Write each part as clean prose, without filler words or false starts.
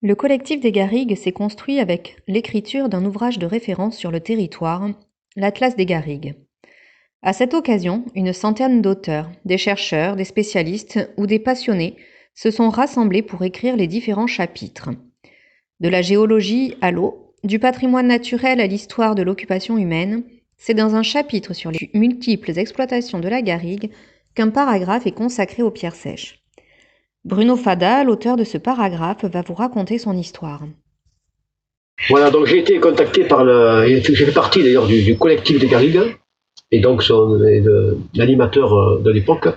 Le collectif des Garrigues s'est construit avec l'écriture d'un ouvrage de référence sur le territoire, l'Atlas des Garrigues. À cette occasion, une centaine d'auteurs, des chercheurs, des spécialistes ou des passionnés se sont rassemblés pour écrire les différents chapitres. De la géologie à l'eau, du patrimoine naturel à l'histoire de l'occupation humaine, c'est dans un chapitre sur les multiples exploitations de la garrigue qu'un paragraphe est consacré aux pierres sèches. Bruno Fada, l'auteur de ce paragraphe, va vous raconter son histoire. Voilà, donc j'ai été contacté par j'ai fait partie d'ailleurs du collectif des Garrigues, et donc l'animateur de l'époque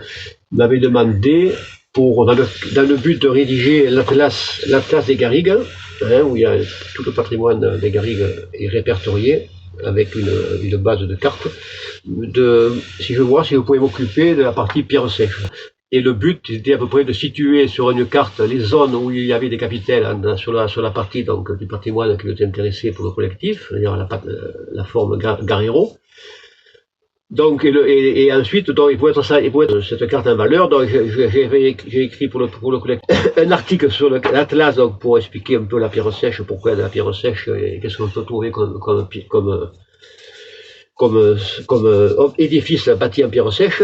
m'avait demandé, dans le but de rédiger l'Atlas des Garrigues, où il y a tout le patrimoine des Garrigues est répertorié, avec une base de cartes, si vous pouvez m'occuper de la partie pierre sèche. Et le but était à peu près de situer sur une carte les zones où il y avait des capitelles sur la partie donc, du patrimoine qui nous intéressait pour le collectif, c'est-à-dire la forme Garero. Donc, et ensuite, donc, il faut être cette carte en valeur. Donc, j'ai écrit pour le collectif un article sur l'Atlas, donc, pour expliquer un peu la pierre sèche, pourquoi de la pierre sèche, et qu'est-ce qu'on peut trouver comme édifice bâti en pierre sèche.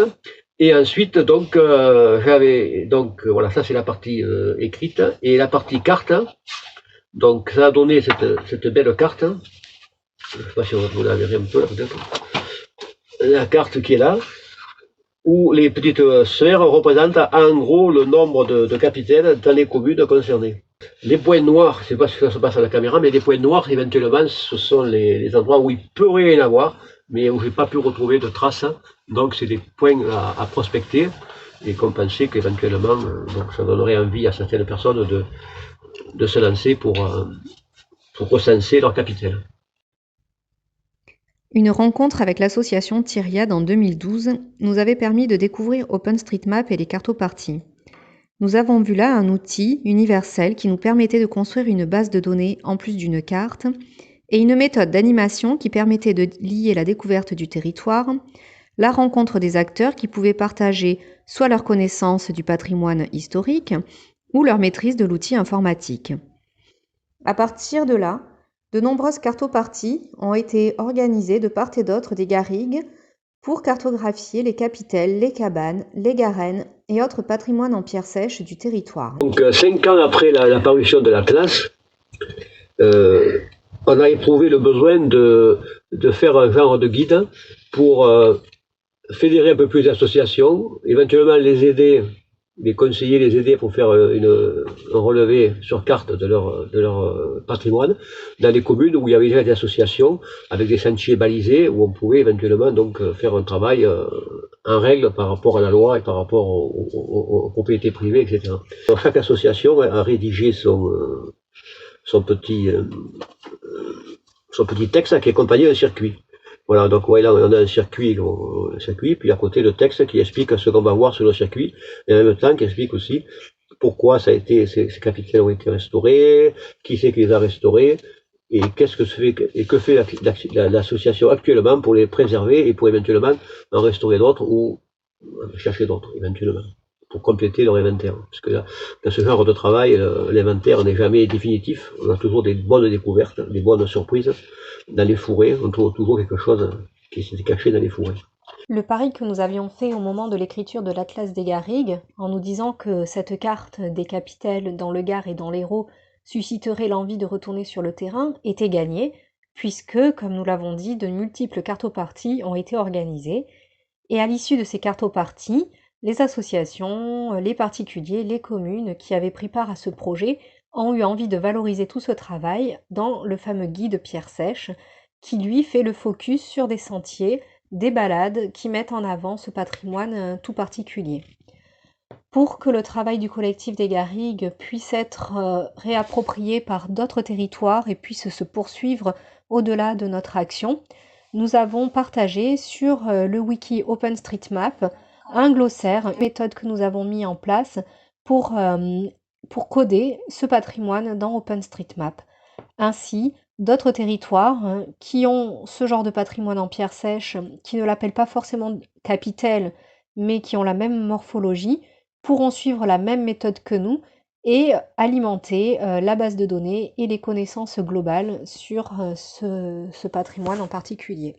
Et ensuite, donc, voilà, ça c'est la partie écrite, et la partie carte. Donc, ça a donné cette belle carte. Je ne sais pas si vous la verrez un peu là, peut-être. La carte qui est là, où les petites sphères représentent en gros le nombre de capitaines dans les communes concernées. Les points noirs, je ne sais pas si ça se passe à la caméra, mais les points noirs, éventuellement, ce sont les endroits où il peut rien avoir, mais où je n'ai pas pu retrouver de traces. Donc, c'est des points à prospecter, et qu'on pensait qu'éventuellement, donc ça donnerait envie à certaines personnes de se lancer pour recenser leur capitaine. Une rencontre avec l'association Tyriade en 2012 nous avait permis de découvrir OpenStreetMap et les cartoparties. Nous avons vu là un outil universel qui nous permettait de construire une base de données en plus d'une carte et une méthode d'animation qui permettait de lier la découverte du territoire, la rencontre des acteurs qui pouvaient partager soit leur connaissance du patrimoine historique ou leur maîtrise de l'outil informatique. À partir de là, de nombreuses cartoparties ont été organisées de part et d'autre des garrigues pour cartographier les capitelles, les cabanes, les garennes et autres patrimoines en pierre sèche du territoire. Donc 5 ans après la parution de l'Atlas, on a éprouvé le besoin de faire un genre de guide pour fédérer un peu plus d'associations, éventuellement les aider, les conseiller, les aider pour faire un relevé sur carte de leur patrimoine dans les communes où il y avait déjà des associations avec des sentiers balisés où on pouvait éventuellement donc faire un travail en règle par rapport à la loi et par rapport aux propriétés privées, etc. Donc, chaque association a rédigé son petit texte qui est accompagné d'un circuit. Voilà, donc là on a un circuit, puis à côté le texte qui explique ce qu'on va voir sur le circuit, et en même temps qui explique aussi pourquoi ces capitales ont été restaurées, qui c'est qui les a restaurées, et que fait l'association actuellement pour les préserver et pour éventuellement en restaurer d'autres ou chercher d'autres éventuellement, pour compléter leur inventaire. Parce que là, dans ce genre de travail, l'inventaire n'est jamais définitif, on a toujours des bonnes découvertes, des bonnes surprises. Dans les fourrés, on trouve toujours quelque chose qui s'est caché dans les fourrés. Le pari que nous avions fait au moment de l'écriture de l'Atlas des Garrigues, en nous disant que cette carte des capitelles dans le Gard et dans l'Hérault susciterait l'envie de retourner sur le terrain, était gagné, puisque, comme nous l'avons dit, de multiples cartoparties ont été organisées, et à l'issue de ces cartoparties, les associations, les particuliers, les communes qui avaient pris part à ce projet ont eu envie de valoriser tout ce travail dans le fameux guide Pierre Sèche, qui lui fait le focus sur des sentiers, des balades qui mettent en avant ce patrimoine tout particulier. Pour que le travail du collectif des Garrigues puisse être réapproprié par d'autres territoires et puisse se poursuivre au-delà de notre action, nous avons partagé sur le wiki OpenStreetMap un glossaire, une méthode que nous avons mis en place pour coder ce patrimoine dans OpenStreetMap. Ainsi, d'autres territoires qui ont ce genre de patrimoine en pierre sèche, qui ne l'appellent pas forcément capitelle, mais qui ont la même morphologie, pourront suivre la même méthode que nous et alimenter la base de données et les connaissances globales sur ce patrimoine en particulier.